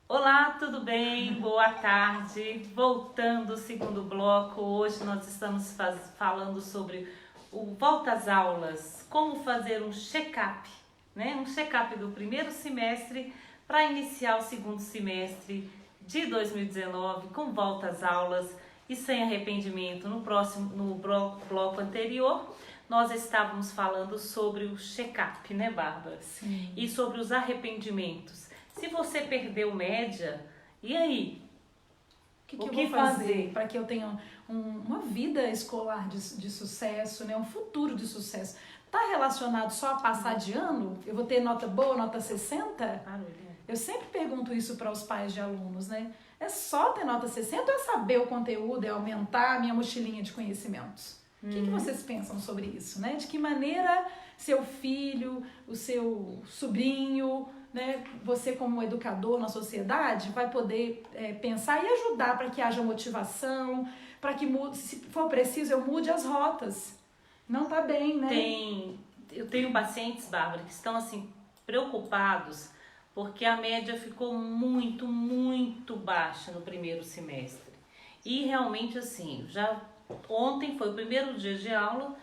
Olá, tudo bem? Boa tarde. Voltando ao segundo bloco, hoje nós estamos falando sobre o volta às aulas, como fazer um check-up, né? Um check-up do primeiro semestre para iniciar o segundo semestre de 2019 com volta às aulas e sem arrependimento. No bloco anterior, nós estávamos falando sobre o check-up, né, Bárbara? Sim. E sobre os arrependimentos. Se você perdeu média, e aí? O que eu vou fazer para que eu tenha uma vida escolar de sucesso, né? Um futuro de sucesso? Está relacionado só a passar de ano? Eu vou ter nota boa, nota 60? Eu sempre pergunto isso para os pais de alunos, né? É só ter nota 60 ou é saber o conteúdo, é aumentar a minha mochilinha de conhecimentos? O que vocês pensam sobre isso, né? De que maneira seu filho, o seu sobrinho, né, você como educador na sociedade vai poder pensar e ajudar para que haja motivação, para que, se for preciso, eu mude as rotas. Não tá bem, né? Eu tenho pacientes, Bárbara, que estão assim preocupados porque a média ficou muito baixa no primeiro semestre. E realmente assim, ontem foi o primeiro dia de aula,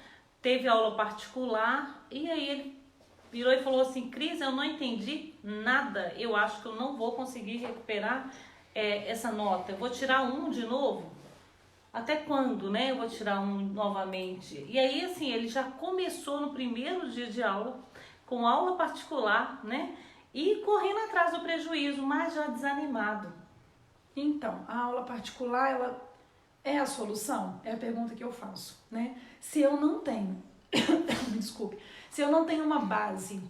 teve aula particular e aí ele virou e falou assim: Cris, eu não entendi nada, eu acho que eu não vou conseguir recuperar essa nota, eu vou tirar um de novo? Até quando, né? Eu vou tirar um novamente? E aí, assim, ele já começou no primeiro dia de aula, com aula particular, né? E correndo atrás do prejuízo, mas já desanimado. Então, a aula particular, ela é a solução? É a pergunta que eu faço, né? Se eu não tenho, desculpe, se eu não tenho uma base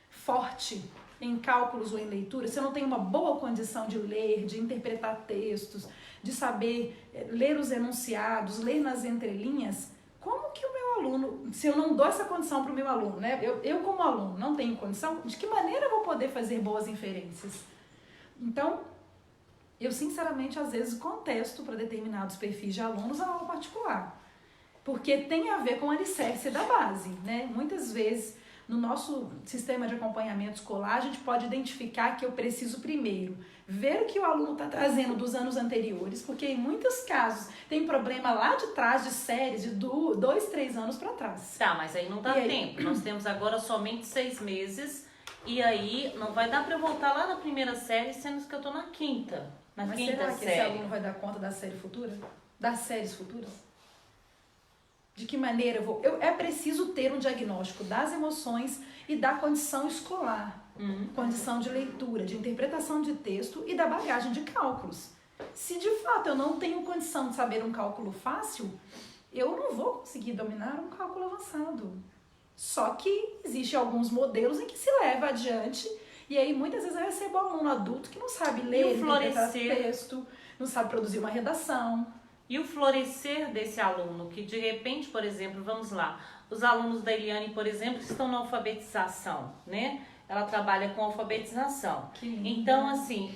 forte em cálculos ou em leitura, se eu não tenho uma boa condição de ler, de interpretar textos, de saber ler os enunciados, ler nas entrelinhas, como que o meu aluno, se eu não dou essa condição para o meu aluno, né? Eu como aluno não tenho condição, de que maneira eu vou poder fazer boas inferências? Então, eu sinceramente às vezes contesto para determinados perfis de alunos a aula particular. Porque tem a ver com o alicerce da base, né? Muitas vezes, no nosso sistema de acompanhamento escolar, a gente pode identificar que eu preciso primeiro ver o que o aluno está trazendo dos anos anteriores, porque em muitos casos tem problema lá de trás, de séries, de 2, 3 anos para trás. Tá, mas aí não dá tempo. Nós temos agora somente 6 meses e aí não vai dar para eu voltar lá na primeira série, sendo que eu tô na quinta. Mas será que esse aluno vai dar conta da série futura? Das séries futuras? De que maneira eu vou... É preciso ter um diagnóstico das emoções e da condição escolar. Condição de leitura, de interpretação de texto e da bagagem de cálculos. Se de fato eu não tenho condição de saber um cálculo fácil, eu não vou conseguir dominar um cálculo avançado. Só que existem alguns modelos em que se leva adiante e aí muitas vezes eu recebo aluno adulto que não sabe ler, interpretar texto, não sabe produzir uma redação. E o florescer desse aluno, que de repente, por exemplo, vamos lá, os alunos da Eliane, por exemplo, estão na alfabetização, né? Ela trabalha com alfabetização. Então, assim,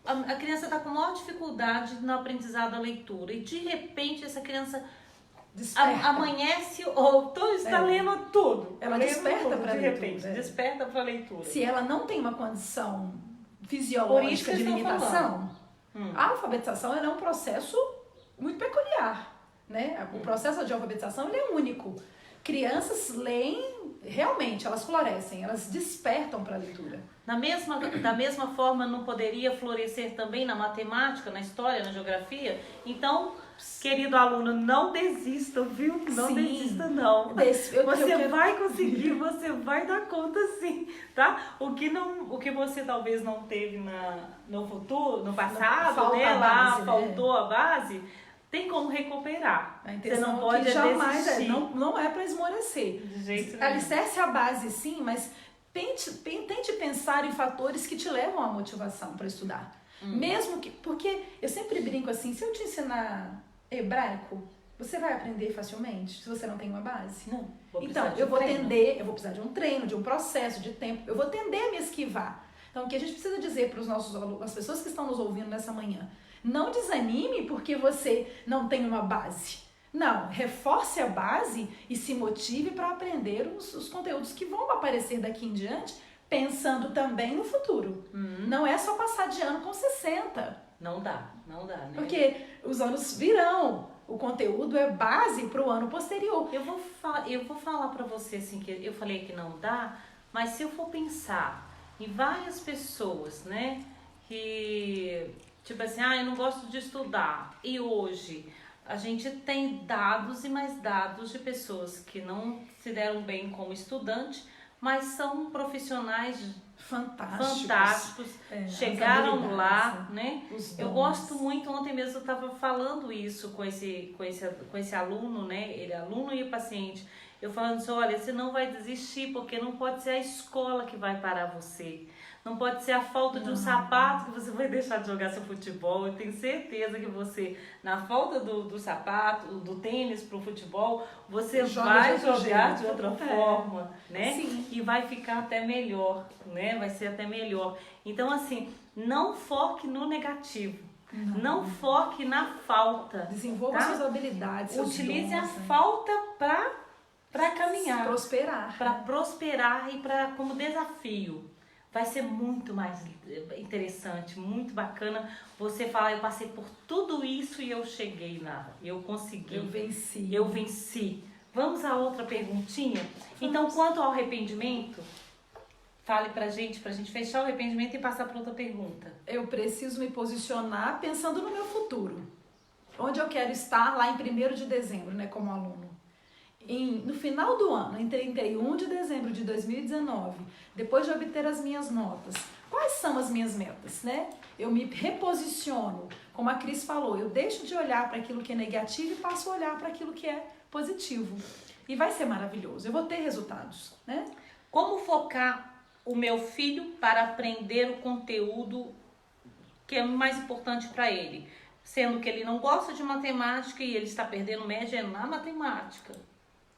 a criança está com maior dificuldade no aprendizado da leitura e de repente essa criança amanhece ou está lendo tudo. Ela desperta para a leitura. De repente, desperta para a leitura. Se ela não tem uma condição fisiológica de limitação, a alfabetização é um processo muito peculiar, né? O processo de alfabetização ele é único. Crianças leem, realmente, elas florescem, elas despertam para a leitura. Da mesma forma, não poderia florescer também na matemática, na história, na geografia? Então, querido aluno, não desista, viu? Não desista, não. Você vai conseguir, você vai dar conta sim, tá? O que você talvez não teve no futuro, no passado, né? Lá faltou a base, tem como recuperar. Você não pode jamais, não é para esmorecer. De jeito nenhum. Alicerce a base sim, mas tente pensar em fatores que te levam à motivação para estudar. Mesmo que, porque eu sempre brinco assim, se eu te ensinar hebraico, você vai aprender facilmente se você não tem uma base? Não. Então, eu vou precisar de um treino, de um processo, de tempo, eu vou tender a me esquivar. Então, o que a gente precisa dizer para os nossos alunos, as pessoas que estão nos ouvindo nessa manhã, não desanime porque você não tem uma base. Não, reforce a base e se motive para aprender os conteúdos que vão aparecer daqui em diante pensando também no futuro. Não é só passar de ano com 60. Não dá, né? Porque os anos virão. O conteúdo é base para o ano posterior. Eu vou falar para você assim, que eu falei que não dá, mas se eu for pensar em várias pessoas, né, que tipo assim, eu não gosto de estudar, e hoje a gente tem dados e mais dados de pessoas que não se deram bem como estudante, mas são profissionais fantásticos, chegaram lá, né? Eu gosto muito, ontem mesmo eu estava falando isso com esse aluno, né? Ele é aluno e paciente. Eu falando assim, olha, você não vai desistir, porque não pode ser a escola que vai parar você. Não pode ser a falta de um sapato que você vai deixar de jogar seu futebol. Eu tenho certeza que você, na falta do sapato, do tênis pro futebol, você vai jogar de outra forma, né? Sim. E vai ficar até melhor, né? Vai ser até melhor. Então, assim, não foque no negativo. Não foque na falta. Desenvolva suas habilidades, seus Utilize dons, a falta para caminhar. Prosperar. Para prosperar e como desafio. Vai ser muito mais interessante, muito bacana você falar, eu passei por tudo isso e eu cheguei lá, eu consegui. Eu venci. Vamos a outra perguntinha? Então, quanto ao arrependimento, fale pra gente fechar o arrependimento e passar para outra pergunta. Eu preciso me posicionar pensando no meu futuro. Onde eu quero estar lá em 1º de dezembro, né, como aluno. No final do ano, em 31 de dezembro de 2019, depois de obter as minhas notas, quais são as minhas metas, né? Eu me reposiciono, como a Cris falou, eu deixo de olhar para aquilo que é negativo e passo a olhar para aquilo que é positivo. E vai ser maravilhoso, eu vou ter resultados, né? Como focar o meu filho para aprender o conteúdo que é mais importante para ele? Sendo que ele não gosta de matemática e ele está perdendo média na matemática.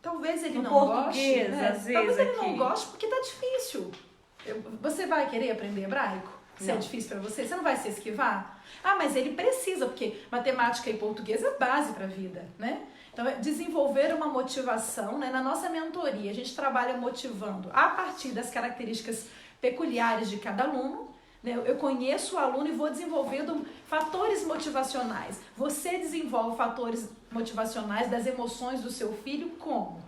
Talvez ele no não português, goste, né? às vezes Talvez ele aqui. não goste porque tá difícil. Você vai querer aprender hebraico? Se é difícil para você, você não vai se esquivar? Mas ele precisa, porque matemática e português é base para a vida, né? Então, é desenvolver uma motivação, né? Na nossa mentoria, a gente trabalha motivando a partir das características peculiares de cada aluno. Eu conheço o aluno e vou desenvolvendo fatores motivacionais. Você desenvolve fatores motivacionais das emoções do seu filho como?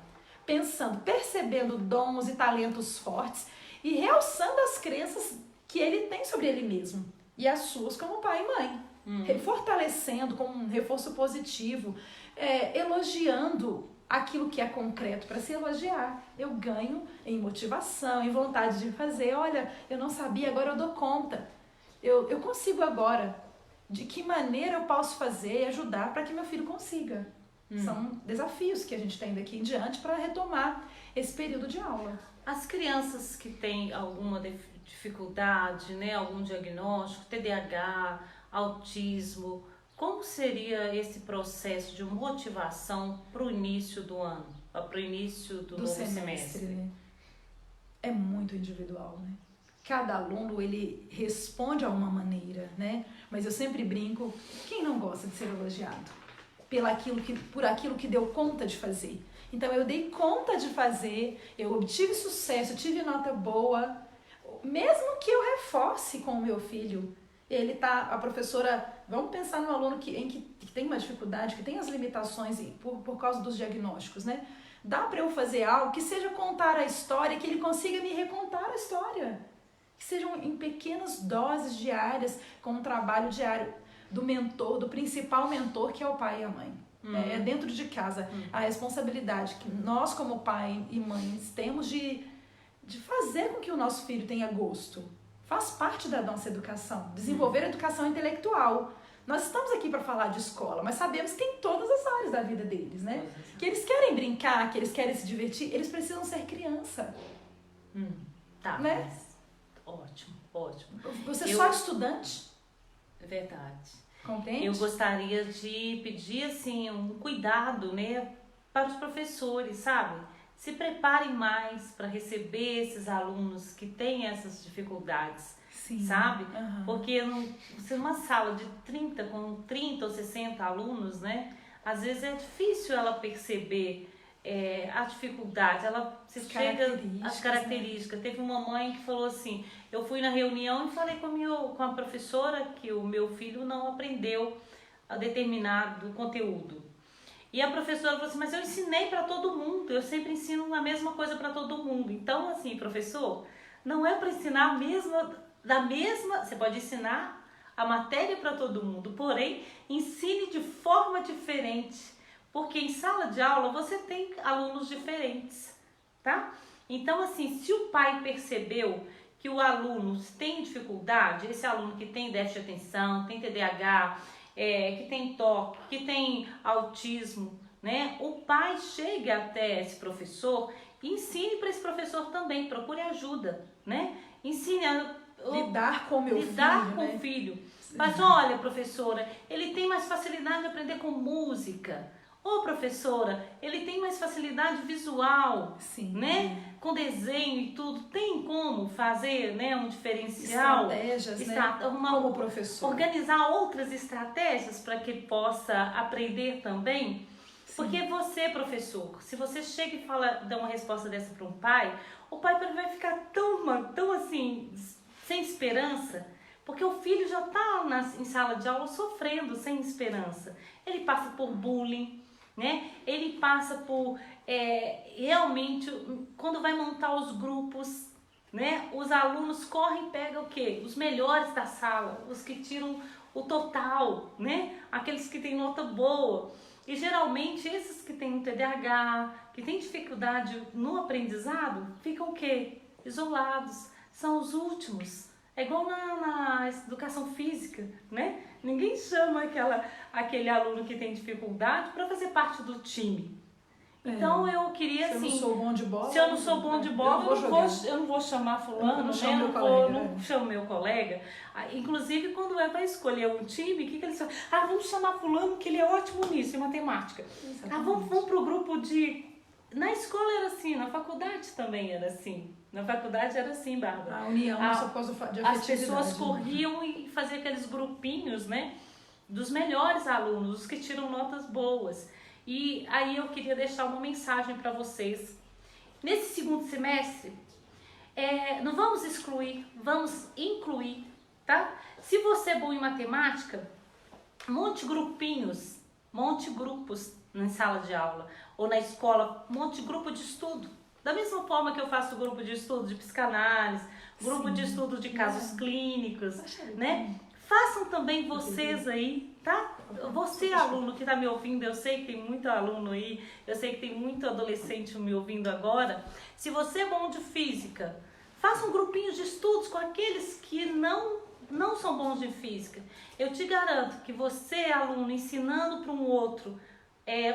Pensando, percebendo dons e talentos fortes e realçando as crenças que ele tem sobre ele mesmo e as suas como pai e mãe. Fortalecendo com um reforço positivo, elogiando aquilo que é concreto para se elogiar. Eu ganho em motivação, em vontade de fazer. Olha, eu não sabia, agora eu dou conta. Eu consigo agora. De que maneira eu posso fazer e ajudar para que meu filho consiga? São desafios que a gente tem daqui em diante para retomar esse período de aula. As crianças que têm alguma dificuldade, né, algum diagnóstico, TDAH, autismo, como seria esse processo de motivação para o início do ano, para o início do novo semestre? Né? É muito individual, né? Cada aluno, ele responde a uma maneira, né? Mas eu sempre brinco, quem não gosta de ser elogiado? Por aquilo que deu conta de fazer. Então, eu dei conta de fazer, eu obtive sucesso, eu tive nota boa, mesmo que eu reforce com o meu filho. A professora, vamos pensar no aluno que tem uma dificuldade, que tem as limitações por causa dos diagnósticos, né? Dá para eu fazer algo que seja contar a história, que ele consiga me recontar a história. Que sejam em pequenas doses diárias, com um trabalho diário do mentor, do principal mentor, que é o pai e a mãe. É dentro de casa. A responsabilidade que nós, como pai e mães, temos de fazer com que o nosso filho tenha gosto. Faz parte da nossa educação. Desenvolver a educação intelectual. Nós estamos aqui para falar de escola, mas sabemos que tem todas as áreas da vida deles, né? Que eles querem brincar, que eles querem se divertir, eles precisam ser criança. Tá, né? Mas ótimo. Você é só estudante? É verdade. Contente? Eu gostaria de pedir, assim, um cuidado, né, para os professores, sabe? Se preparem mais para receber esses alunos que têm essas dificuldades, sabe? Porque você numa sala de 30 ou 60 alunos, né? Às vezes é difícil ela perceber a dificuldade, as características, características. Teve uma mãe que falou assim, eu fui na reunião e falei com a professora que o meu filho não aprendeu a determinado conteúdo. E a professora falou assim, mas eu ensinei para todo mundo, eu sempre ensino a mesma coisa para todo mundo. Então, assim, professor, não é para ensinar você pode ensinar a matéria para todo mundo, porém, ensine de forma diferente, porque em sala de aula você tem alunos diferentes, tá? Então, assim, se o pai percebeu que o aluno tem dificuldade, esse aluno que tem déficit de atenção, tem TDAH, que tem toque, que tem autismo, né? O pai chegue até esse professor e ensine para esse professor também, procure ajuda, né? Ensine a lidar com o o filho. Mas olha, professora, ele tem mais facilidade de aprender com música. Ô, professora, ele tem mais facilidade visual, né? Com desenho e tudo. Tem como fazer, né, um diferencial? Estratégias, né? Como professor. Organizar outras estratégias para que possa aprender também? Sim. Porque você, professor, se você chega e dá uma resposta dessa para um pai, o pai vai ficar tão assim, sem esperança, porque o filho já está em sala de aula sofrendo, sem esperança. Ele passa por bullying, né? Ele passa por realmente, quando vai montar os grupos, né? Os alunos correm e pegam o quê? Os melhores da sala, os que tiram o total, né? Aqueles que têm nota boa. E geralmente esses que têm um TDAH, que têm dificuldade no aprendizado, ficam o quê? Isolados, são os últimos. É igual na educação física, né? Ninguém chama aquele aluno que tem dificuldade para fazer parte do time. Então eu queria assim... Se eu não sou bom de bola... Se eu não sou bom de bola, eu não vou chamar fulano, eu não chamo meu colega. Inclusive, quando é para escolher um time, o que eles falam? Vamos chamar fulano que ele é ótimo nisso, em matemática. Vamos para o grupo de... Na escola era assim, na faculdade também era assim. Na faculdade era assim, Bárbara. A união de afetividade. As pessoas corriam e faziam aqueles grupinhos, né? Dos melhores alunos, os que tiram notas boas. E aí eu queria deixar uma mensagem para vocês. Nesse segundo semestre, não vamos excluir, vamos incluir, tá? Se você é bom em matemática, monte grupos na sala de aula ou na escola, monte grupo de estudo. Da mesma forma que eu faço grupo de estudo de psicanálise, grupo de estudo de casos clínicos, né? Façam também vocês aí, tá? Você, aluno que está me ouvindo, eu sei que tem muito aluno aí, eu sei que tem muito adolescente me ouvindo agora. Se você é bom de física, faça um grupinho de estudos com aqueles que não são bons de física. Eu te garanto que você, aluno, ensinando para um outro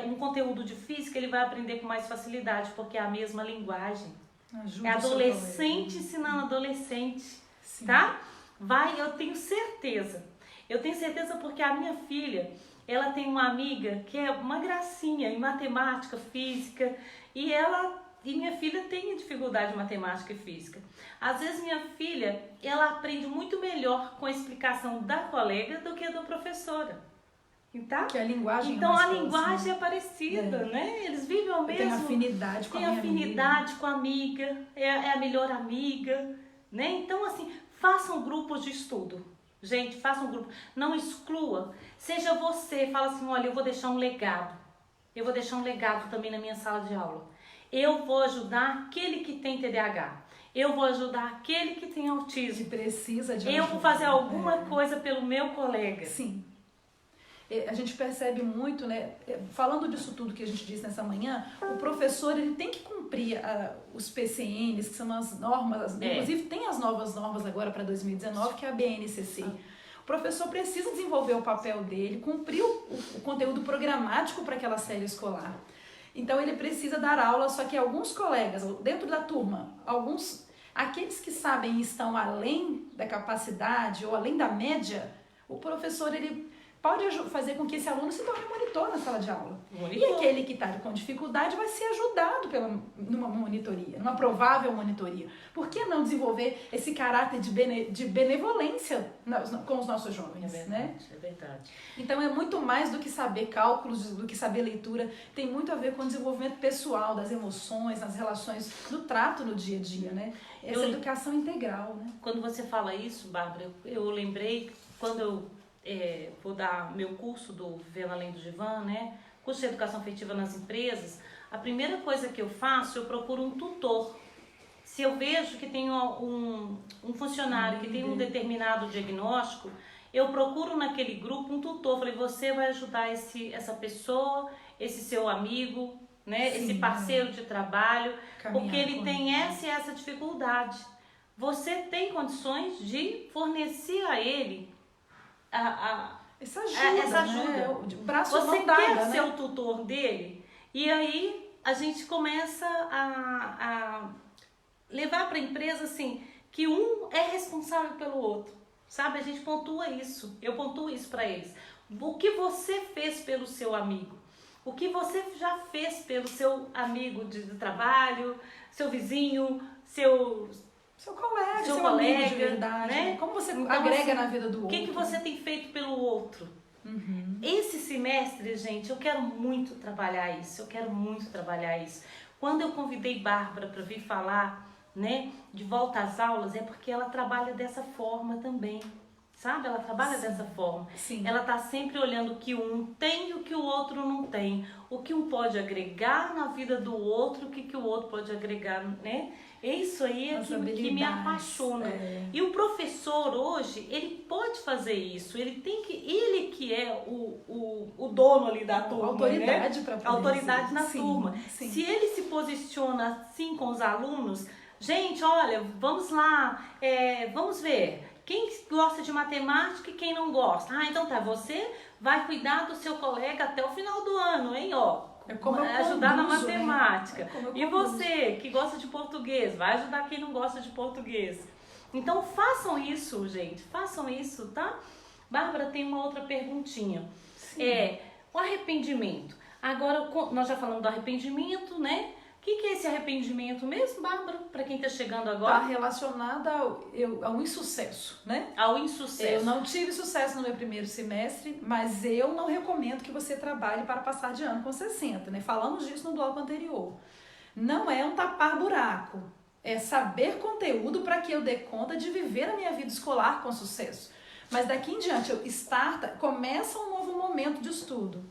um conteúdo de física, ele vai aprender com mais facilidade, porque é a mesma linguagem. É adolescente ensinando adolescente, tá? Eu tenho certeza. Eu tenho certeza porque a minha filha, ela tem uma amiga que é uma gracinha em matemática, física, e minha filha tem dificuldade em matemática e física. Às vezes minha filha, ela aprende muito melhor com a explicação da colega do que da professora. Tá? Que a linguagem então a linguagem é parecida, né? Eles vivem ao mesmo. Tem afinidade com a minha afinidade com a amiga, é a melhor amiga, né? Então assim, façam grupos de estudo. Gente, façam um grupo, não exclua. Seja você, fala assim, olha, eu vou deixar um legado. Eu vou deixar um legado também na minha sala de aula. Eu vou ajudar aquele que tem TDAH. Eu vou ajudar aquele que tem autismo. Que precisa de ajuda. Eu vou fazer alguma coisa pelo meu colega. Sim. A gente percebe muito, né? Falando disso tudo que a gente disse nessa manhã, o professor ele tem que cumprir os PCNs, que são as normas, inclusive tem as novas normas agora para 2019, que é a BNCC. O professor precisa desenvolver o papel dele, cumprir o conteúdo programático para aquela série escolar. Então ele precisa dar aula, só que alguns colegas, dentro da turma, aqueles que sabem e estão além da capacidade ou além da média, o professor ele pode fazer com que esse aluno se torne monitor na sala de aula. Monitor. E aquele que está com dificuldade vai ser ajudado numa monitoria, numa provável monitoria. Por que não desenvolver esse caráter de benevolência com os nossos jovens? É verdade, né? É verdade. Então é muito mais do que saber cálculos, do que saber leitura. Tem muito a ver com o desenvolvimento pessoal, das emoções, nas relações, no trato no dia a dia, né? Essa educação integral, né? Quando você fala isso, Bárbara, eu lembrei quando eu vou dar meu curso do Vivendo Além do Divã, né? Curso de Educação Afetiva nas Empresas. A primeira coisa que eu faço, eu procuro um tutor. Se eu vejo que tem um funcionário que tem um determinado diagnóstico, eu procuro naquele grupo um tutor. Falei, você vai ajudar essa pessoa, esse seu amigo, né? Sim, esse parceiro de trabalho, caminhar porque ele com tem ele. essa e essa dificuldade. Você tem condições de fornecer a ele essa ajuda. Né? O braço Você não dá, quer né? ser o tutor dele? E aí a gente começa a levar para a empresa assim, que um é responsável pelo outro, sabe? A gente pontua isso, eu pontuo isso para eles. O que você fez pelo seu amigo? O que você já fez pelo seu amigo de trabalho, seu vizinho, seu colega, seu colega, amigo de verdade, né? Como você Então, agrega assim, na vida do O outro. que você tem feito pelo outro? Esse semestre, gente, eu quero muito trabalhar isso, Quando eu convidei Bárbara para vir falar, né, de volta às aulas, é porque ela trabalha dessa forma também, sabe? Ela trabalha dessa forma. Sim. Ela tá sempre olhando o que um tem e o que o outro não tem. O que um pode agregar na vida do outro, o que o outro pode agregar, né? Isso aí é que me apaixona. E o professor hoje, ele pode fazer isso. Ele que é o dono ali da turma, autoridade, né? para poder Autoridade dizer. na Sim, turma. sim. Se ele se posiciona assim com os alunos, gente, olha, vamos lá, vamos ver. Quem gosta de matemática e quem não gosta? Ah, então tá, você vai cuidar do seu colega até o final do ano, hein, ó. Ajudar na matemática. Né? E você, que gosta de português, vai ajudar quem não gosta de português. Então façam isso, gente. Façam isso, tá? Bárbara, tem uma outra perguntinha. Sim. O arrependimento. Agora, nós já falamos do arrependimento, né? O que é esse arrependimento mesmo, Bárbara? Para quem está chegando agora? Está relacionada ao insucesso, né? Ao insucesso. Eu não tive sucesso no meu primeiro semestre, mas eu não recomendo que você trabalhe para passar de ano com 60, né? Falamos disso no bloco anterior. Não é um tapar buraco, é saber conteúdo para que eu dê conta de viver a minha vida escolar com sucesso. Mas daqui em diante, começa um novo momento de estudo.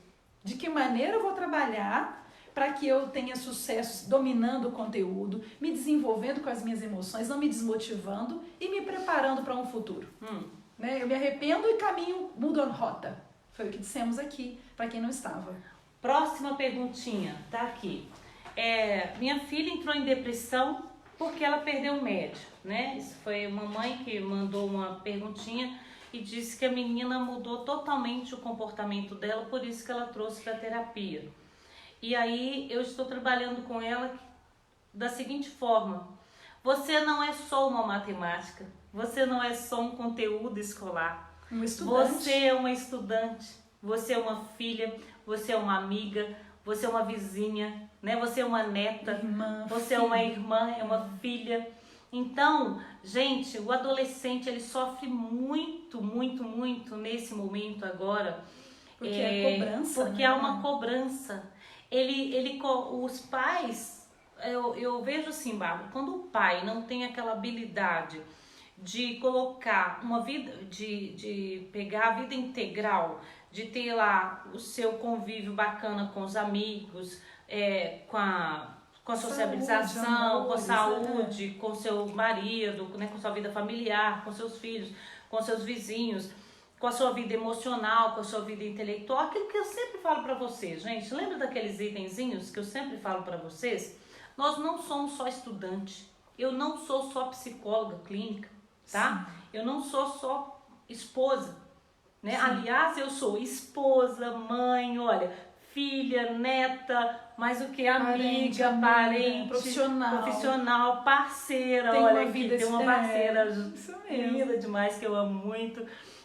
De que maneira eu vou trabalhar para que eu tenha sucesso dominando o conteúdo, me desenvolvendo com as minhas emoções, não me desmotivando e me preparando para um futuro. Né? Eu me arrependo e mudo a rota. Foi o que dissemos aqui, para quem não estava. Próxima perguntinha, tá aqui. Minha filha entrou em depressão porque ela perdeu o médio, né? Isso foi uma mãe que mandou uma perguntinha e disse que a menina mudou totalmente o comportamento dela, por isso que ela trouxe para terapia. E aí eu estou trabalhando com ela da seguinte forma: você não é só uma matemática, você não é só um conteúdo escolar. Um estudante. Você é uma estudante, você é uma filha, você é uma amiga, você é uma vizinha, né? Você é uma neta, você é uma irmã, é uma filha. Então, gente, o adolescente ele sofre muito, muito, muito nesse momento agora. Porque é cobrança. Porque há uma cobrança. Os pais, eu vejo assim, Bárbara, quando o pai não tem aquela habilidade de colocar uma vida, de pegar a vida integral, de ter lá o seu convívio bacana com os amigos, com a sociabilização, com a saúde, com seu marido, né, com sua vida familiar, com seus filhos, com seus vizinhos, com a sua vida emocional, com a sua vida intelectual, aquilo que eu sempre falo para vocês, gente. Lembra daqueles itenzinhos que eu sempre falo para vocês? Nós não somos só estudante. Eu não sou só psicóloga clínica, tá? Sim. Eu não sou só esposa, né? Aliás, eu sou esposa, mãe, olha, filha, neta, mais o que? Amiga, parente, profissional, parceira. Tem olha, tem uma parceira linda demais que eu amo muito.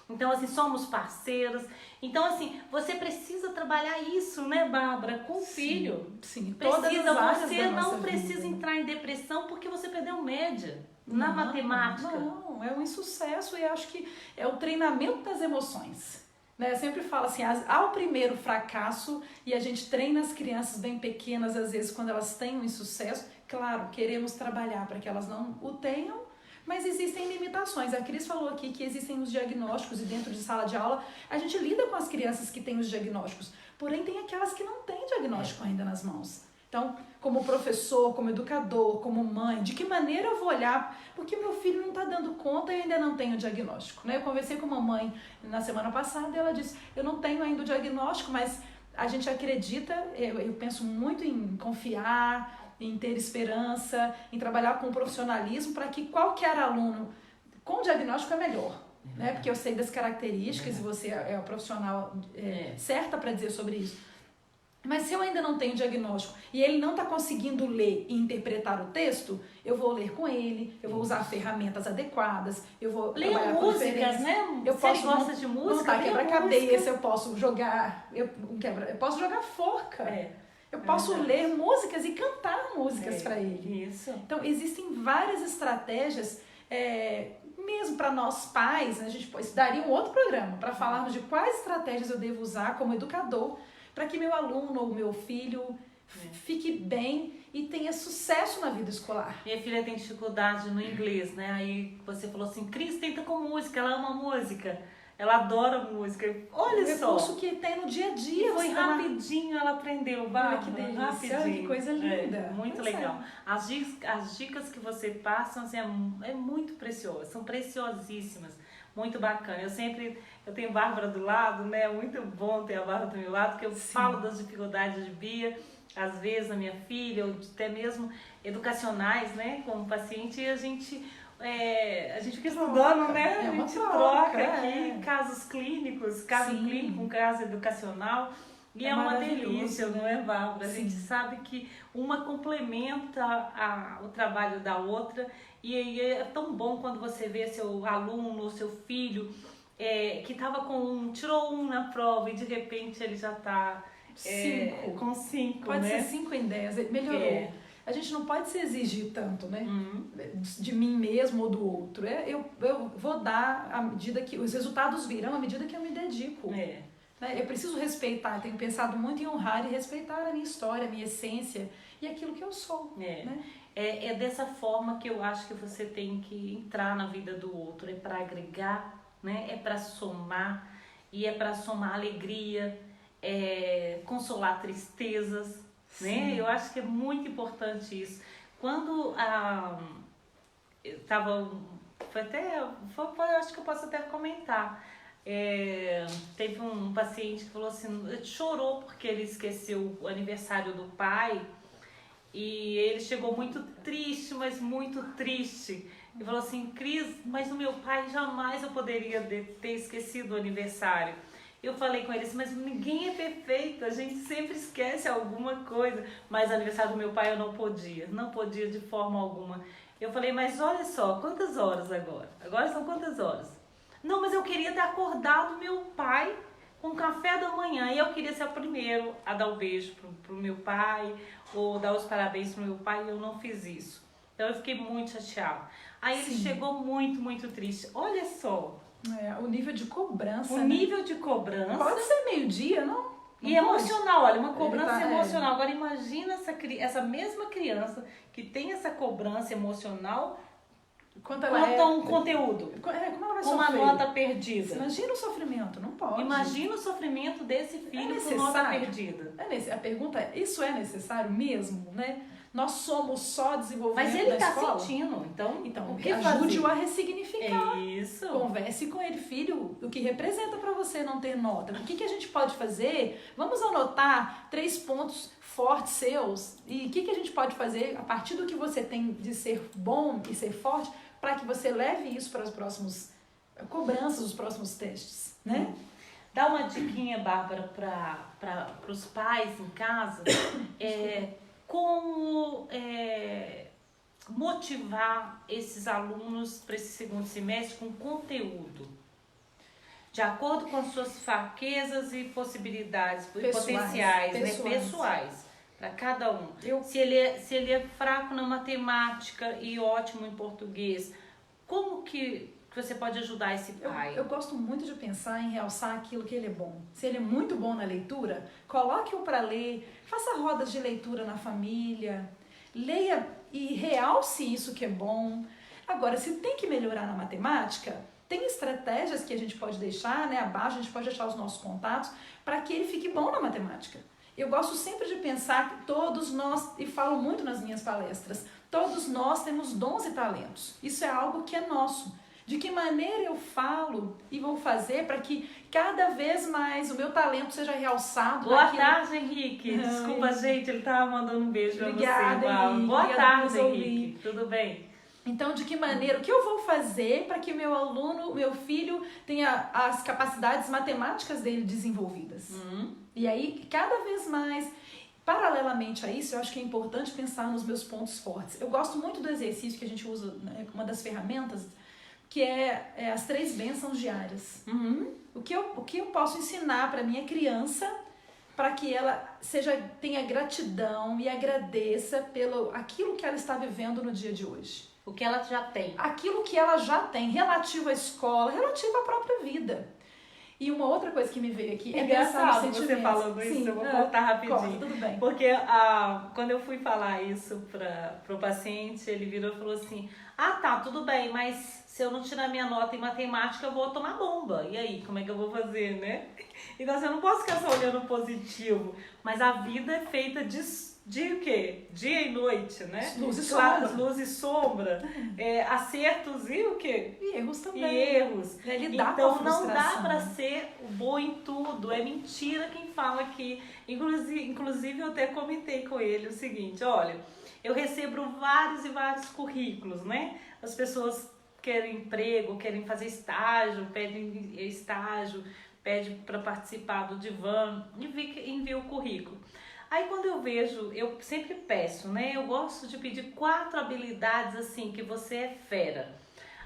Então, assim, somos parceiros. Então, assim, você precisa trabalhar isso, né, Bárbara, com o filho. Sim, todas as áreas Você da nossa não precisa vida. entrar em depressão porque você perdeu média na matemática. Não, é um insucesso e acho que é o treinamento das emoções. Né? Eu sempre falo assim, ao primeiro fracasso, e a gente treina as crianças bem pequenas, às vezes, quando elas têm um insucesso, claro, queremos trabalhar para que elas não o tenham, mas existem limitações. A Cris falou aqui que existem os diagnósticos e dentro de sala de aula a gente lida com as crianças que têm os diagnósticos, porém tem aquelas que não têm diagnóstico ainda nas mãos. Então, como professor, como educador, como mãe, de que maneira eu vou olhar? Porque meu filho não está dando conta e ainda não tem o diagnóstico. Né? Eu conversei com uma mãe na semana passada e ela disse, eu não tenho ainda o diagnóstico, mas a gente acredita, eu penso muito em confiar, em ter esperança, em trabalhar com profissionalismo para que qualquer aluno com diagnóstico é melhor. Né? Porque eu sei das características e você é a profissional certa para dizer sobre isso. Mas se eu ainda não tenho diagnóstico e ele não está conseguindo ler e interpretar o texto, eu vou ler com ele, eu vou usar ferramentas adequadas, eu vou ler músicas, né? Eu se ele gosta de música, montar quebra-cabeça, eu posso jogar, eu posso jogar forca. Eu posso ler músicas e cantar músicas para ele. Isso. Então, existem várias estratégias, mesmo para nós pais, a gente daria um outro programa para falarmos de quais estratégias eu devo usar como educador para que meu aluno ou meu filho fique bem e tenha sucesso na vida escolar. Minha filha tem dificuldade no inglês, né? Aí você falou assim, Cris, tenta com música, ela ama música. Ela adora música. Olha só. O recurso que tem no dia a dia. Foi rapidinho, ela aprendeu. Olha que delícia, rapidinho. olha que coisa linda. Muito legal. As dicas que você passa assim, é muito preciosas, são preciosíssimas. Muito bacana. Eu tenho Bárbara do lado, né? Muito bom ter a Bárbara do meu lado, porque eu falo das dificuldades de Bia, às vezes a minha filha, ou até mesmo educacionais, né? Como paciente, e a gente fica estudando, né? A gente troca aqui casos clínicos, caso clínico, um caso educacional. E é uma delícia, não é, Bárbara? A gente sabe que uma complementa o trabalho da outra e é tão bom quando você vê seu aluno, seu filho, que tirou 1 na prova e de repente ele já está com 5, Pode né? ser 5 em 10, melhorou. A gente não pode se exigir tanto, né? De mim mesmo ou do outro. Eu vou dar à medida que os resultados virão, à medida que eu me dedico. Eu preciso respeitar, eu tenho pensado muito em honrar e respeitar a minha história, a minha essência e aquilo que eu sou. Né? É dessa forma que eu acho que você tem que entrar na vida do outro, é para agregar, né? É para somar, e é para somar alegria, consolar tristezas, né? Eu acho que é muito importante isso. Quando eu estava, eu acho que eu posso até comentar, teve um paciente que falou assim, chorou porque ele esqueceu o aniversário do pai e ele chegou muito triste, mas muito triste, e falou assim, Cris, mas o meu pai jamais eu poderia ter esquecido o aniversário. Eu falei com ele assim, mas ninguém é perfeito, a gente sempre esquece alguma coisa, mas o aniversário do meu pai eu não podia de forma alguma. Eu falei, mas olha só, quantas horas agora? Agora são quantas horas? Não, mas eu queria ter acordado meu pai com o café da manhã e eu queria ser o primeiro a dar o beijo pro meu pai ou dar os parabéns pro meu pai e eu não fiz isso. Então eu fiquei muito chateada. Aí ele chegou muito, muito triste. Olha só. O nível de cobrança. Nível de cobrança. Pode ser meio-dia, não? E emocional, olha, uma cobrança emocional. Agora imagina essa mesma criança que tem essa cobrança emocional quanto a um conteúdo. Como ela vai com uma sofrer? nota perdida. Imagina o sofrimento, não pode. Imagina o sofrimento desse filho com nota perdida. A pergunta é, isso é necessário mesmo, né? Nós somos só desenvolvimento Mas ele da está escola? sentindo, então o que ajude-o a ressignificar. Isso. Converse com ele, filho, o que representa para você não ter nota. O que a gente pode fazer? Vamos anotar 3 pontos fortes seus e o que a gente pode fazer a partir do que você tem de ser bom e ser forte para que você leve isso para as próximas cobranças, os próximos testes, né? Dá uma diquinha, Bárbara, para os pais em casa, como motivar esses alunos para esse segundo semestre com conteúdo. de acordo com as suas fraquezas e possibilidades, e Pessoais, potenciais, né? pessoais. Pessoais, para cada um. Eu- Se ele é fraco na matemática e ótimo em português, como que você pode ajudar esse pai? Eu gosto muito de pensar em realçar aquilo que ele é bom. Se ele é muito bom na leitura, coloque-o para ler, faça rodas de leitura na família, leia e realce isso que é bom. Agora, se tem que melhorar na matemática, tem estratégias que a gente pode deixar, né, abaixo, a gente pode deixar os nossos contatos para que ele fique bom na matemática. Eu gosto sempre de pensar que todos nós, e falo muito nas minhas palestras, todos nós temos dons e talentos. Isso é algo que é nosso. De que maneira eu falo e vou fazer para que cada vez mais o meu talento seja realçado? Boa tarde, Henrique. Desculpa, gente, ele estava mandando um beijo para você. Obrigada, Henrique. Boa Obrigada tarde, por nos ouvir. Henrique. Tudo bem? Então, de que maneira, o que eu vou fazer para que meu aluno, meu filho, tenha as capacidades matemáticas dele desenvolvidas? E aí, cada vez mais, paralelamente a isso, eu acho que é importante pensar nos meus pontos fortes. Eu gosto muito do exercício que a gente usa, né, uma das ferramentas, que é as 3 bênçãos diárias. O que eu posso ensinar para minha criança para que ela tenha gratidão e agradeça pelo aquilo que ela está vivendo no dia de hoje. O que ela já tem. Aquilo que ela já tem, relativo à escola, relativo à própria vida. E uma outra coisa que me veio aqui é pensar nos engraçado sentimentos. você falando isso, Sim, eu vou contar rapidinho. Corta, tudo bem. Porque quando eu fui falar isso para o paciente, ele virou e falou assim, tá, tudo bem, mas se eu não tirar minha nota em matemática, eu vou tomar bomba. E aí, como é que eu vou fazer, né? Então, assim, eu não posso ficar só olhando o positivo, mas a vida é feita de o quê? Dia e noite, né? Luz e sombra. Luz e sombra, acertos e o quê? E erros também. E erros. É lidar Então com a não dá frustração. pra ser bom em tudo. É mentira quem fala aqui. Inclusive eu até comentei com ele o seguinte, olha, eu recebo vários e vários currículos, né? As pessoas querem emprego, querem fazer estágio, pedem para participar do divã, envia o currículo. Aí quando eu vejo, eu sempre peço, né? Eu gosto de pedir 4 habilidades assim, que você é fera.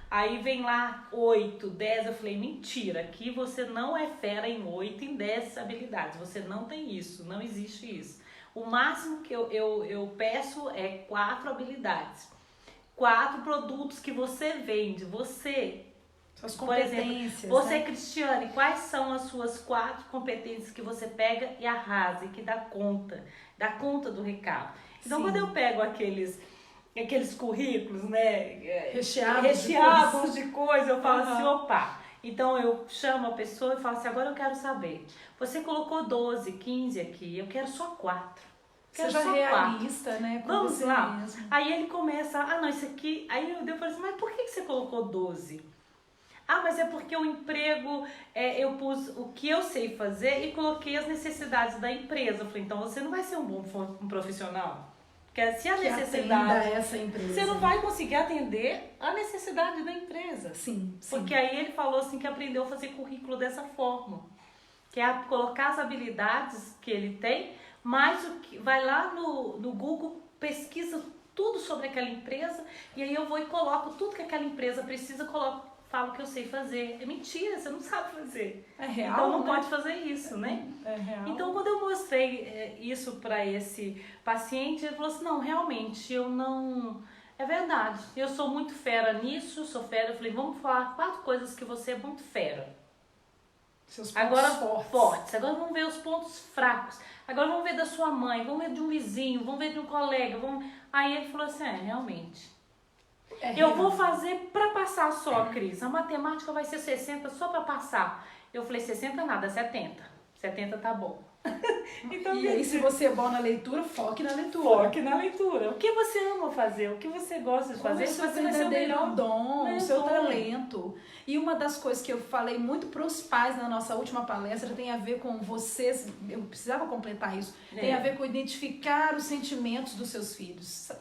Aí vem lá 8, 10, eu falei, mentira, aqui você não é fera em 8, em 10 habilidades. Você não tem isso, não existe isso. O máximo que eu peço é 4 habilidades. 4 produtos que você vende. Você, Suas por competências. exemplo, você, né? Cristiane, quais são as suas 4 competências que você pega e arrasa e que dá conta do recado? Então, Sim. quando eu pego aqueles currículos, né, Recheados de coisa, eu falo Uhum. assim, opa. Então, eu chamo a pessoa e falo assim, agora eu quero saber. Você colocou 12, 15 aqui, eu quero só 4. Quero Seja só 4. realista, né? Com Vamos você lá. mesmo. Aí ele começa, não, isso aqui... Aí eu falei assim, mas por que você colocou 12? Mas é porque o emprego, eu pus o que eu sei fazer e coloquei as necessidades da empresa. Eu falei, então você não vai ser um profissional. Porque se a Que necessidade... atenda essa empresa. Você não vai conseguir atender a necessidade da empresa. Sim. Porque aí ele falou assim que aprendeu a fazer currículo dessa forma. Que é colocar as habilidades que ele tem, mas vai lá no Google, pesquisa tudo sobre aquela empresa, e aí eu vou e coloco tudo que aquela empresa precisa, falo que eu sei fazer. É mentira, você não sabe fazer. É real, então não né? pode fazer isso, né? É real. Então quando eu mostrei isso para esse paciente, ele falou assim, não, realmente, eu não... É verdade, eu sou muito fera nisso, sou fera. Eu falei, vamos falar 4 coisas que você é muito fera. Seus pontos Agora fortes. agora vamos ver os pontos fracos. Agora vamos ver da sua mãe, vamos ver de um vizinho, vamos ver de um colega. Aí ele falou assim, realmente. É Eu real. vou fazer para passar só, Cris. A matemática vai ser 60 só para passar. Eu falei, 60 nada, 70. 70 tá bom. Então, E aí, se você é bom na leitura, foque na leitura. foque na leitura. O que você ama fazer, o que você gosta de fazer, Qual é o seu você vai ser o verdadeiro melhor. dom, o seu dom. talento. E uma das coisas que eu falei muito para os pais na nossa última palestra tem a ver com vocês, eu precisava completar isso, tem a ver com identificar os sentimentos dos seus filhos.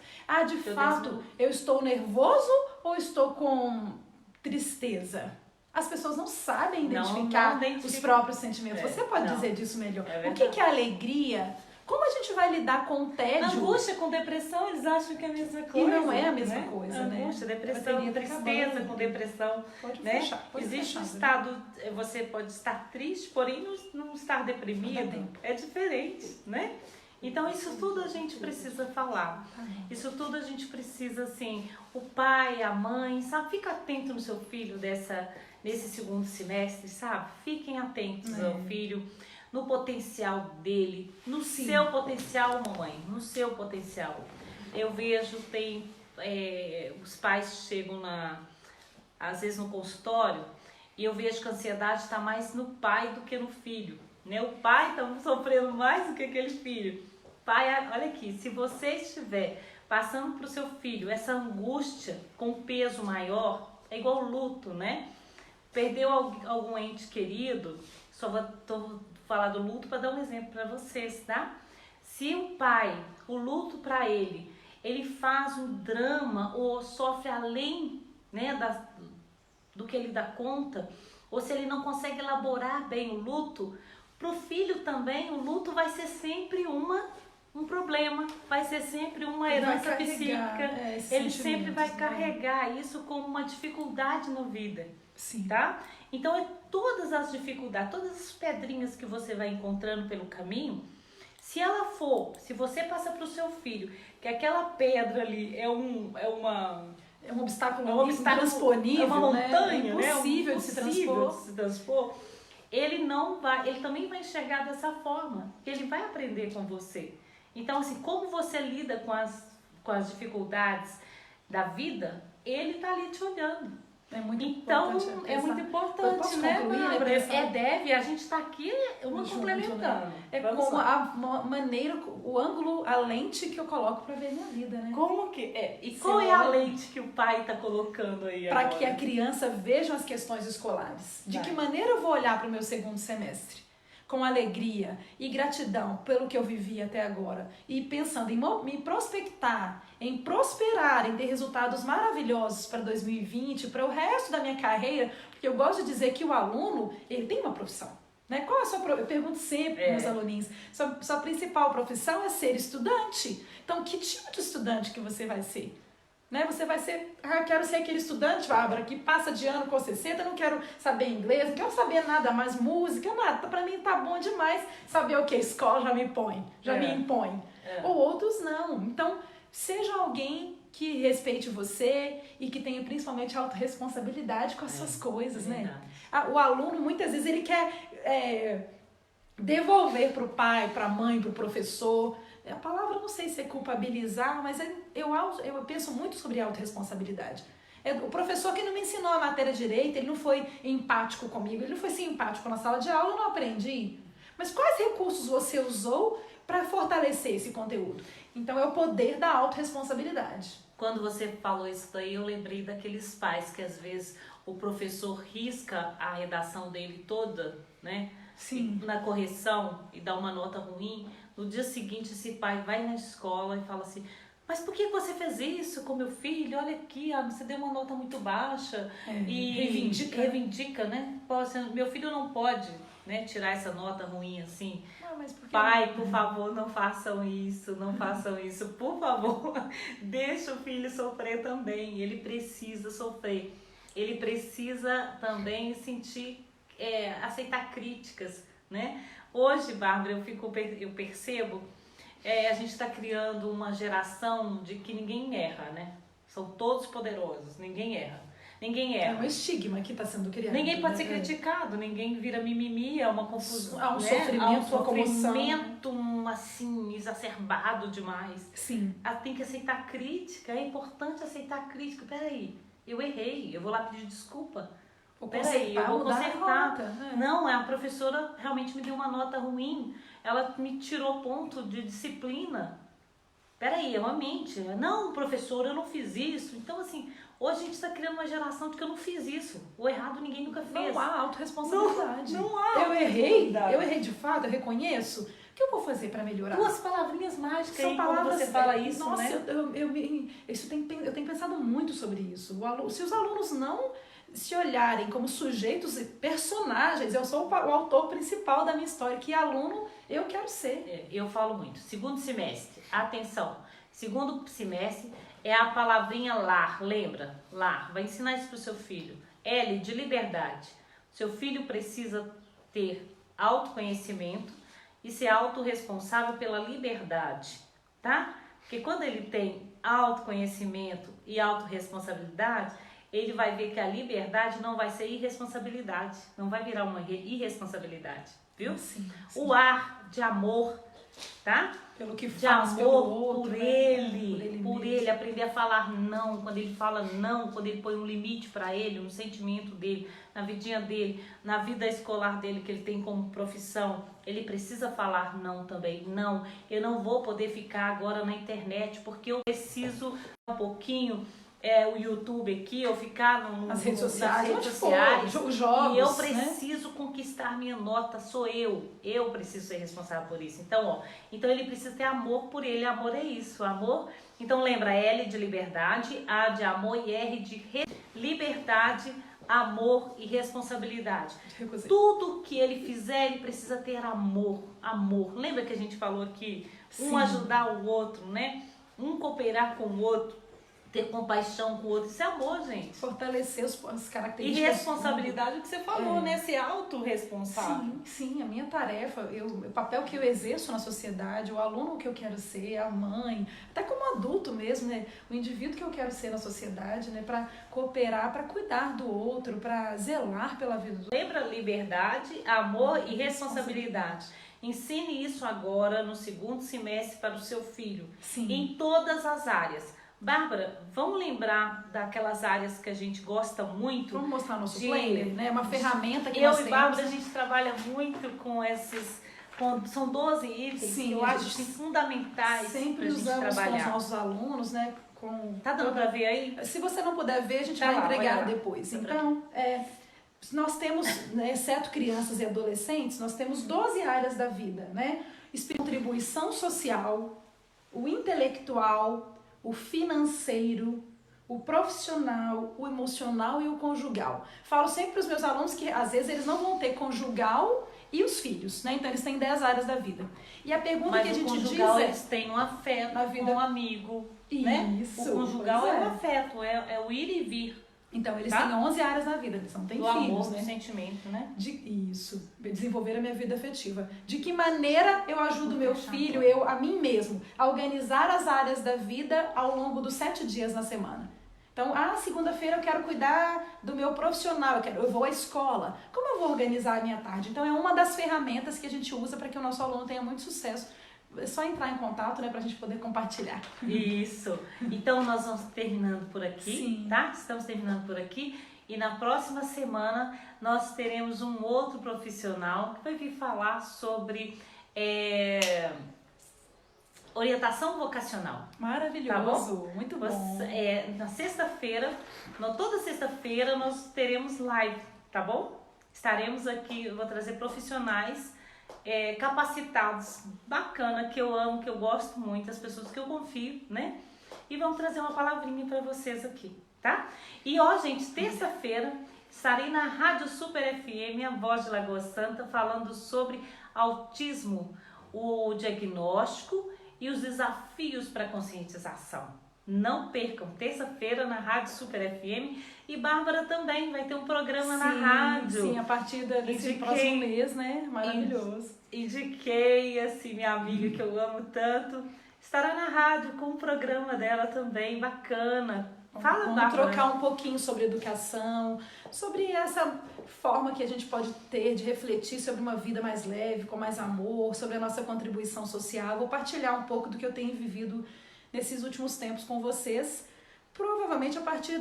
De fato, eu estou nervoso ou estou com tristeza? As pessoas não sabem identificar não identificam. os próprios sentimentos. Você pode não. dizer disso melhor. É O verdade. que é alegria Como a gente vai lidar com o tédio? Angústia com depressão, eles acham que é a mesma coisa. E não é a mesma coisa, né? Angústia, depressão, tristeza com depressão. Pode né? fechar. Existe um estado, você pode estar triste, porém não estar deprimido. É diferente, né? Então isso tudo a gente precisa falar. Isso tudo a gente precisa, assim, o pai, a mãe, sabe? Fica atento no seu filho nesse segundo semestre, sabe? Fiquem atentos ao filho, no potencial dele, no seu potencial, mamãe, no seu potencial. Eu vejo, os pais chegam às vezes no consultório e eu vejo que a ansiedade está mais no pai do que no filho, né? O pai está sofrendo mais do que aquele filho. Pai, olha aqui, se você estiver passando para o seu filho essa angústia com peso maior, é igual luto, né? Perdeu algum ente querido, só vou falar do luto para dar um exemplo para vocês, tá? Se o pai, o luto para ele faz um drama ou sofre além, né, do que ele dá conta, ou se ele não consegue elaborar bem o luto, para o filho também o luto vai ser sempre um problema, vai ser sempre uma herança psíquica. Ele sempre vai carregar isso como uma dificuldade na vida. Sim. Tá? Então, todas as dificuldades, todas as pedrinhas que você vai encontrando pelo caminho, se você passa para o seu filho que aquela pedra ali é um obstáculo intransponível, é uma montanha, impossível de se transpor, ele também vai enxergar dessa forma, ele vai aprender com você. Então, assim, como você lida com as dificuldades da vida, ele tá ali te olhando. É muito importante, né, Bárbara? A gente está aqui complementando. Né? É como a maneira, o ângulo, a lente que eu coloco para ver minha vida, né? Como que é? E qual é a lente que o pai está colocando aí para que a criança veja as questões escolares? De que maneira eu vou olhar para o meu segundo semestre? Com alegria e gratidão pelo que eu vivi até agora e pensando em me prospectar, em prosperar, em ter resultados maravilhosos para 2020, para o resto da minha carreira, porque eu gosto de dizer que o aluno, ele tem uma profissão, né? Qual é a sua profissão? Eu pergunto sempre para meus aluninhos, sua principal profissão é ser estudante. Então, que tipo de estudante que você vai ser? Né? Você vai ser, quero ser aquele estudante, Bárbara, que passa de ano com 60, não quero saber inglês, não quero saber nada mais, música, nada. Pra mim tá bom demais saber o que? Escola já me impõe. Ou outros não. Então, seja alguém que respeite você e que tenha principalmente autorresponsabilidade com as suas coisas, né? O aluno, muitas vezes, ele quer devolver pro pai, pra mãe, pro professor. A palavra, não sei se é culpabilizar, mas eu penso muito sobre autorresponsabilidade. O professor que não me ensinou a matéria direita, ele não foi empático comigo, ele não foi simpático na sala de aula, eu não aprendi. Mas quais recursos você usou para fortalecer esse conteúdo? Então, é o poder da autorresponsabilidade. Quando você falou isso daí, eu lembrei daqueles pais que às vezes o professor risca a redação dele toda, né? Sim. Na correção e dá uma nota ruim. No dia seguinte, esse pai vai na escola e fala assim: mas por que você fez isso com meu filho? Olha aqui, você deu uma nota muito baixa. E reivindica, né? Meu filho não pode, né, tirar essa nota ruim assim. Pai, por favor, não façam isso, por favor. Deixa o filho sofrer também. Ele precisa sofrer. Ele precisa também aceitar críticas, né? Hoje, Bárbara, eu percebo, a gente está criando uma geração de que ninguém erra, né? São todos poderosos, ninguém erra. É um estigma que está sendo criado. Ninguém pode ser criticado, ninguém vira mimimi, é uma confusão. Há um sofrimento, uma comoção, assim, exacerbado demais. Sim. Tem que aceitar crítica, é importante aceitar crítica. Peraí, eu errei, eu vou lá pedir desculpa. Peraí, eu vou consertar. Não, a professora realmente me deu uma nota ruim, ela me tirou ponto de disciplina. Peraí, é uma mente. Não, professora, eu não fiz isso. Então, assim, hoje a gente está criando uma geração de que eu não fiz isso. O errado ninguém nunca fez. Não há autorresponsabilidade. Não há. Eu errei de fato, eu reconheço. O que eu vou fazer para melhorar? Duas palavrinhas mágicas. São palavras, quando você fala isso, nossa, né? Eu tenho pensado muito sobre isso. Se os alunos não se olharem como sujeitos e personagens. Eu sou o autor principal da minha história. Que aluno eu quero ser. Eu falo muito. Segundo semestre, atenção. Segundo semestre é a palavrinha lar, lembra? Lar. Vai ensinar isso para o seu filho. L de liberdade. Seu filho precisa ter autoconhecimento e ser autorresponsável pela liberdade, tá? Porque quando ele tem autoconhecimento e autorresponsabilidade, ele vai ver que a liberdade não vai ser irresponsabilidade, não vai virar uma irresponsabilidade, viu? Sim. O ar de amor, tá? Pelo que De faz amor pelo outro, por né? ele, Por por mesmo. ele, aprender a falar não, quando ele fala não, quando ele põe um limite para ele, um sentimento dele, na vidinha dele, na vida escolar dele que ele tem como profissão, ele precisa falar não também. Não, eu não vou poder ficar agora na internet porque eu preciso um pouquinho o YouTube aqui, eu ficar As redes sociais, nas redes onde sociais, for, os jogos, e eu né? preciso conquistar minha nota, sou eu preciso ser responsável por isso. Então, então ele precisa ter amor por ele, amor é isso, amor. Então lembra, L de liberdade, A de amor e R de liberdade, amor e responsabilidade. Recusei. Tudo que ele fizer, ele precisa ter amor, amor. Lembra que a gente falou aqui, um Sim. ajudar o outro, né? Um cooperar com o outro, ter compaixão com o outro, isso é amor, gente. Fortalecer as E características. responsabilidade, o que você falou, né? Ser autorresponsável. Sim, a minha tarefa, o papel que eu exerço na sociedade, o aluno que eu quero ser, a mãe, até como adulto mesmo, né? O indivíduo que eu quero ser na sociedade, né? Para cooperar, para cuidar do outro, para zelar pela vida do outro. Lembra liberdade, amor e responsabilidade. Ensine isso agora no segundo semestre para o seu filho. Sim. Em todas as áreas. Bárbara, vamos lembrar daquelas áreas que a gente gosta muito? Vamos mostrar nosso de- planner, né? Uma ferramenta que Eu nós e temos. Bárbara, a gente trabalha muito com esses... são 12 itens Sim, que eu a acho gente assim, fundamentais para a sempre gente usamos com os trabalhar. nossos alunos, né? Tá dando para ver aí? Se você não puder ver, a gente Tá vai lá, entregar olha lá. depois. Tá Então, nós temos, né, exceto crianças e adolescentes, nós temos 12 áreas da vida, né? Contribuição social, o intelectual, o financeiro, o profissional, o emocional e o conjugal. Falo sempre para os meus alunos que às vezes eles não vão ter conjugal e os filhos, né? Então eles têm 10 áreas da vida. E a pergunta Mas que a gente o conjugal, diz eles têm um afeto na vida- com um amigo, né? Isso, O conjugal pois é um afeto, é o ir e vir. Então eles Tá? têm 11 áreas na vida, eles não têm Do filhos, amor, né? do sentimento, né? Isso, desenvolver a minha vida afetiva. De que maneira eu ajudo meu filho, a mim mesmo, a organizar as áreas da vida ao longo dos 7 dias na semana. Então, segunda-feira eu quero cuidar do meu profissional, eu vou à escola. Como eu vou organizar a minha tarde? Então, é uma das ferramentas que a gente usa para que o nosso aluno tenha muito sucesso. É só entrar em contato, né, para a gente poder compartilhar. Isso. Então, nós vamos terminando por aqui, Sim. tá? Estamos terminando por aqui. E na próxima semana, nós teremos um outro profissional que vai vir falar sobre orientação vocacional. Maravilhoso, muito bom. Na sexta-feira, toda sexta-feira, nós teremos live, tá bom? Estaremos aqui, eu vou trazer profissionais capacitados, bacana, que eu amo, que eu gosto muito, as pessoas que eu confio, né? E vamos trazer uma palavrinha para vocês aqui, tá? E gente, terça-feira estarei na Rádio Super FM, a voz de Lagoa Santa, falando sobre autismo, o diagnóstico e os desafios para a conscientização. Não percam, terça-feira na Rádio Super FM, e Bárbara também vai ter um programa na rádio. Sim, a partir desse próximo mês, né? Maravilhoso. Indiquei, assim, minha amiga que eu amo tanto, estará na rádio com o programa dela também, bacana. Fala, Vamos Bárbara. trocar um pouquinho sobre educação, sobre essa forma que a gente pode ter de refletir sobre uma vida mais leve, com mais amor, sobre a nossa contribuição social. Vou partilhar um pouco do que eu tenho vivido nesses últimos tempos com vocês, provavelmente a partir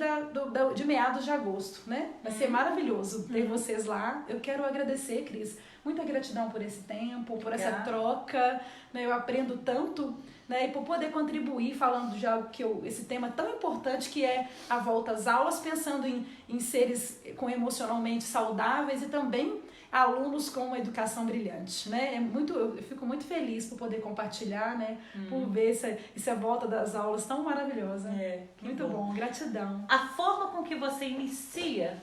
de meados de agosto, né? Vai ser maravilhoso ter vocês lá. Eu quero agradecer, Cris, muita gratidão por esse tempo, por essa troca, né? Eu aprendo tanto, né? E por poder contribuir falando de algo esse tema tão importante que é a volta às aulas, pensando em seres emocionalmente saudáveis e também alunos com uma educação brilhante, né? Eu fico muito feliz por poder compartilhar, né? Por ver essa volta das aulas tão maravilhosa. Muito bom, gratidão. A forma com que você inicia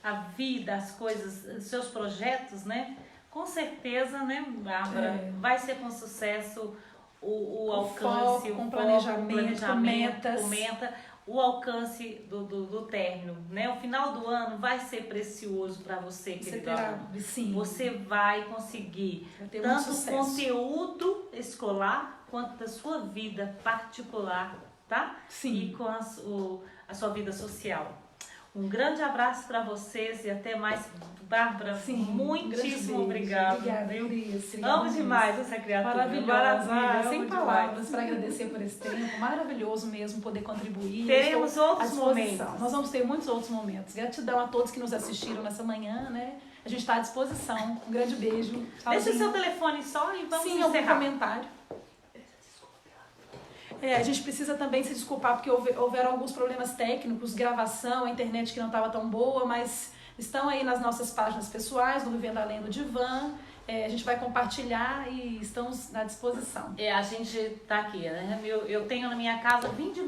a vida, as coisas, os seus projetos, né? Com certeza, né, Bárbara, vai ser com sucesso o alcance, foco, com o planejamento, com metas. com meta, o alcance do término, né? O final do ano vai ser precioso para você, Você querido terá, aluno. sim. Você vai conseguir Vai ter muito tanto o sucesso. conteúdo escolar quanto da sua vida particular, tá? Sim. E com a sua vida social. Um grande abraço para vocês e até mais. Bárbara, Sim, muitíssimo um obrigada. Obrigada, viu? Cris. Amo demais essa criatura. Maravilhosa. Maravilha, Sem amo palavras para agradecer por esse tempo. Maravilhoso mesmo poder contribuir. Teremos Estou à outros disposição. momentos. Nós vamos ter muitos outros momentos. Gratidão a todos que nos assistiram nessa manhã, né? A gente está à disposição. Um grande beijo. Deixa o seu telefone só e vamos Sim, algum encerrar. comentário. A gente precisa também se desculpar porque houveram alguns problemas técnicos, gravação, a internet que não estava tão boa, mas estão aí nas nossas páginas pessoais, no Vivendo Além do Divã. A gente vai compartilhar e estamos à disposição. A gente tá aqui, né? Eu tenho na minha casa 20